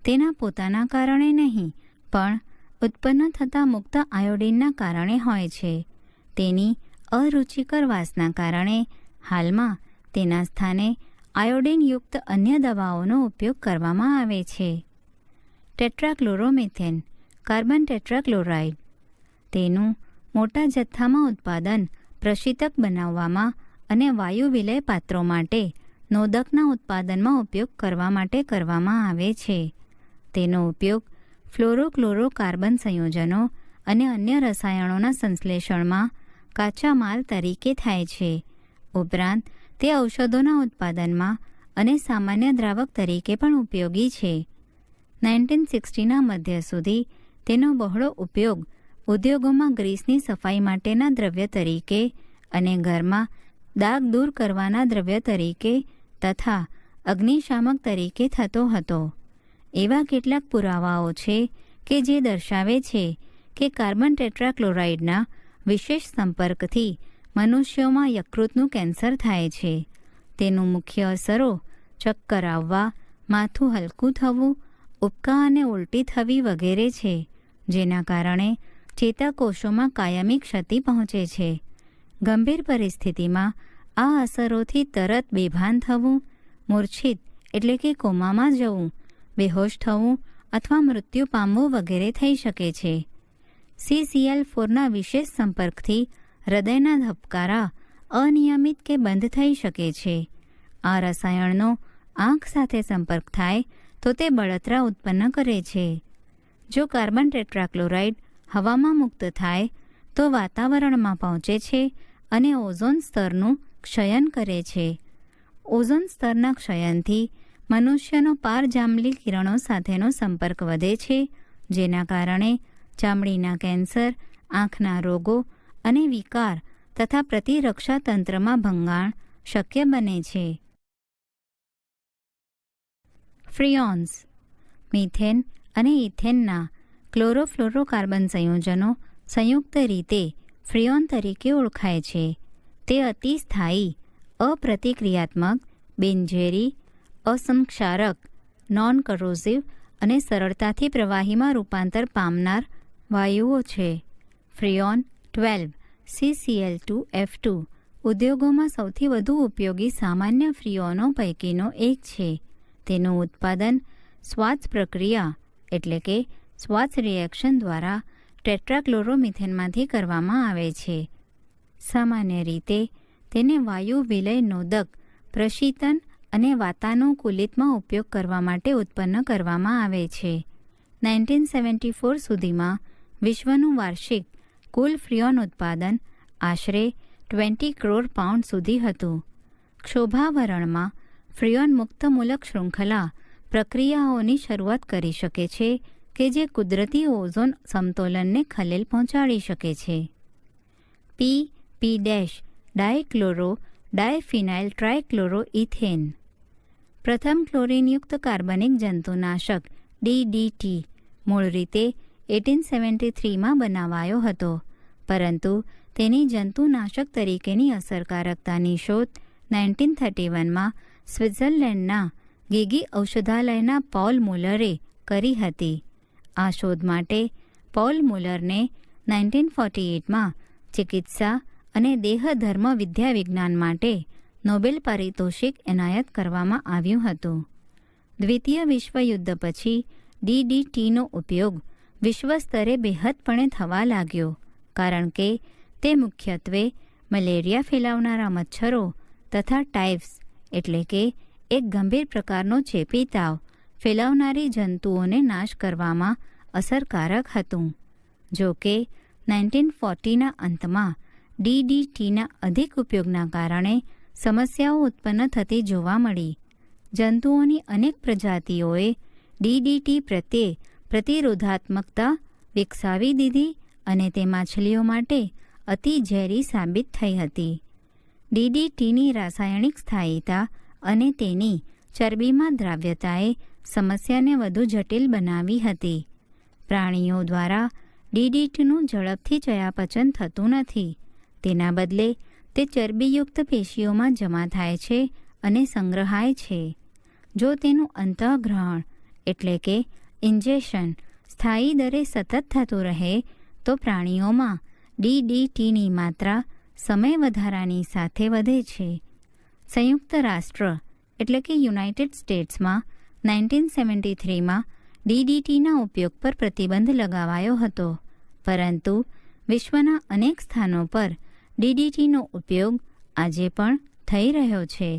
તેના પોતાના કારણે નહીં, પણ ઉત્પન્ન થતા મુક્ત આયોડિનના કારણે હોય છે. તેની અરુચિકર વાસના કારણે હાલમાં તેના સ્થાને આયોડિનયુક્ત અન્ય દવાઓનો ઉપયોગ કરવામાં આવે છે. ટેટ્રાક્લોરોમિથેન કાર્બન ટેટ્રાક્લોરાઇડ. તેનું મોટા જથ્થામાં ઉત્પાદન પ્રશીતક બનાવવામાં અને વાયુ વિલય પાત્રો માટે નોદકના ઉત્પાદનમાં ઉપયોગ કરવા માટે કરવામાં આવે છે. તેનો ઉપયોગ ફ્લોરોક્લોરોકાર્બન સંયોજનો અને અન્ય રસાયણોના સંશ્લેષણમાં કાચા માલ તરીકે થાય છે. ઉપરાંત તે ઔષધોના ઉત્પાદનમાં અને સામાન્ય દ્રાવક તરીકે પણ ઉપયોગી છે. 1960ના મધ્ય સુધી તેનો બહોળો ઉપયોગ ઉદ્યોગોમાં ગ્રીસની સફાઈ માટેના દ્રવ્ય તરીકે અને ઘરમાં દાગ દૂર કરવાના દ્રવ્ય તરીકે તથા અગ્નિશામક તરીકે થતો હતો. એવા કેટલાક પુરાવાઓ છે કે જે દર્શાવે છે કે કાર્બન ટેટ્રાક્લોરાઇડના વિશેષ સંપર્કથી મનુષ્યોમાં યકૃતનું કેન્સર થાય છે. તેનું મુખ્ય અસરો ચક્કર આવવા, માથું હલકું થવું, ઉબકા અને ઉલટી થવી વગેરે છે, જેના કારણે ચેતાકોષોમાં કાયમી ક્ષતિ પહોંચે છે. ગંભીર પરિસ્થિતિમાં આ અસરોથી તરત બેભાન થવું, મૂર્છિત એટલે કે કોમામાં જવું, બેહોશ થવું અથવા મૃત્યુ પામવું વગેરે થઈ શકે છે. CCl4ના વિશેષ સંપર્કથી હૃદયના ધબકારા અનિયમિત કે બંધ થઈ શકે છે. આ રસાયણનો આંખ સાથે સંપર્ક થાય તો તે બળતરા ઉત્પન્ન કરે છે. જો કાર્બન ટેટ્રાક્લોરાઇડ હવામાં મુક્ત થાય તો વાતાવરણમાં પહોંચે છે અને ઓઝોન સ્તરનું ક્ષયન કરે છે. ઓઝોન સ્તરના ક્ષયનથી મનુષ્યનો પારજાંબલી કિરણો સાથેનો સંપર્ક વધે છે, જેના કારણે ચામડીના કેન્સર, આંખના રોગો અને વિકાર તથા પ્રતિરક્ષા તંત્રમાં ભંગાણ શક્ય બને છે. ફ્રીઓન્સ મિથેન અને ઇથેનના ક્લોરોફ્લોરોકાર્બન સંયોજનો સંયુક્ત રીતે ફ્રીઓન તરીકે ઓળખાય છે. તે અતિ સ્થાયી, અપ્રતિક્રિયાત્મક, બિનઝેરી, અસંક્ષારક, નોન કરોઝિવ અને સરળતાથી પ્રવાહીમાં રૂપાંતર પામનાર વાયુઓ છે. ફ્રીઓન 12 CCl2F2 ઉદ્યોગોમાં સૌથી વધુ ઉપયોગી સામાન્ય ફ્રીઓનો પૈકીનો એક છે. તેનું ઉત્પાદન શ્વાસ પ્રક્રિયા એટલે કે શ્વાસ રિએક્શન દ્વારા ટેટ્રાક્લોરોમિથેનમાંથી કરવામાં આવે છે. સામાન્ય રીતે તેને વાયુ વિલય નોદક, પ્રશીતન અને વાતાનુકૂલિતમાં ઉપયોગ કરવા માટે ઉત્પન્ન કરવામાં આવે છે. 1974 સુધીમાં વિશ્વનું વાર્ષિક કુલ ફ્રીઓન ઉત્પાદન આશરે 20 કરોડ પાઉન્ડ સુધી હતું. ક્ષોભાવરણમાં ફ્રીઓન મુક્તમૂલક શૃંખલા પ્રક્રિયાઓની શરૂઆત કરી શકે છે કે જે કુદરતી ઓઝોન સમતોલનને ખલેલ પહોંચાડી શકે છે. P ડાયક્લોરો ડાયફિનાઇલ ટ્રાયક્લોરોઇથેન પ્રથમ ક્લોરીનયુક્ત કાર્બનિક જંતુનાશક DDT મૂળ રીતે 1873માં બનાવાયો હતો, પરંતુ તેની જંતુનાશક તરીકેની અસરકારકતાની શોધ 1931માં સ્વિટ્ઝરલેન્ડના ગીગી ઔષધાલયના પૌલ મુલરે કરી હતી. આ શોધ માટે પૌલ મુલરને 1948માં ચિકિત્સા અને દેહધર્મ વિદ્યા વિજ્ઞાન માટે નોબેલ પારિતોષિક એનાયત કરવામાં આવ્યું હતું. દ્વિતીય વિશ્વયુદ્ધ પછી DDTનો ઉપયોગ વિશ્વ સ્તરે બેહદપણે થવા લાગ્યો, કારણ કે તે મુખ્યત્વે મલેરિયા ફેલાવનારા મચ્છરો તથા ટાઇફસ એટલે કે એક ગંભીર પ્રકારનો ચેપી તાવ ફેલાવનારી જંતુઓને નાશ કરવામાં અસરકારક હતું. જો કે 1940ના અંતમાં DDTના અધિક ઉપયોગના કારણે સમસ્યાઓ ઉત્પન્ન થતી જોવા મળી. જંતુઓની અનેક પ્રજાતિઓએ DDT પ્રત્યે પ્રતિરોધાત્મકતા વિકસાવી દીધી અને તે માછલીઓ માટે અતિ ઝેરી સાબિત થઈ હતી. DDTની રાસાયણિક સ્થાયીતા અને તેની ચરબીમાં દ્રાવ્યતાએ સમસ્યાને વધુ જટિલ બનાવી હતી. પ્રાણીઓ દ્વારા DDTનું ઝડપથી ચયાપચય થતું નથી. તેના બદલે તે ચરબીયુક્ત પેશીઓમાં જમા થાય છે અને સંગ્રહાય છે. જો તેનું અંતઃગ્રહણ એટલે કે ઇન્જેક્શન સ્થાયી દરે સતત થતું રહે તો પ્રાણીઓમાં DDTની માત્રા સમય વધારાની સાથે વધે છે. સંયુક્ત રાષ્ટ્ર એટલે કે યુનાઇટેડ સ્ટેટ્સમાં 1973માં DDTના ઉપયોગ પર પ્રતિબંધ લગાવાયો હતો, પરંતુ વિશ્વના અનેક સ્થાનો પર DDTનો ઉપયોગ આજે પણ થઈ રહ્યો છે.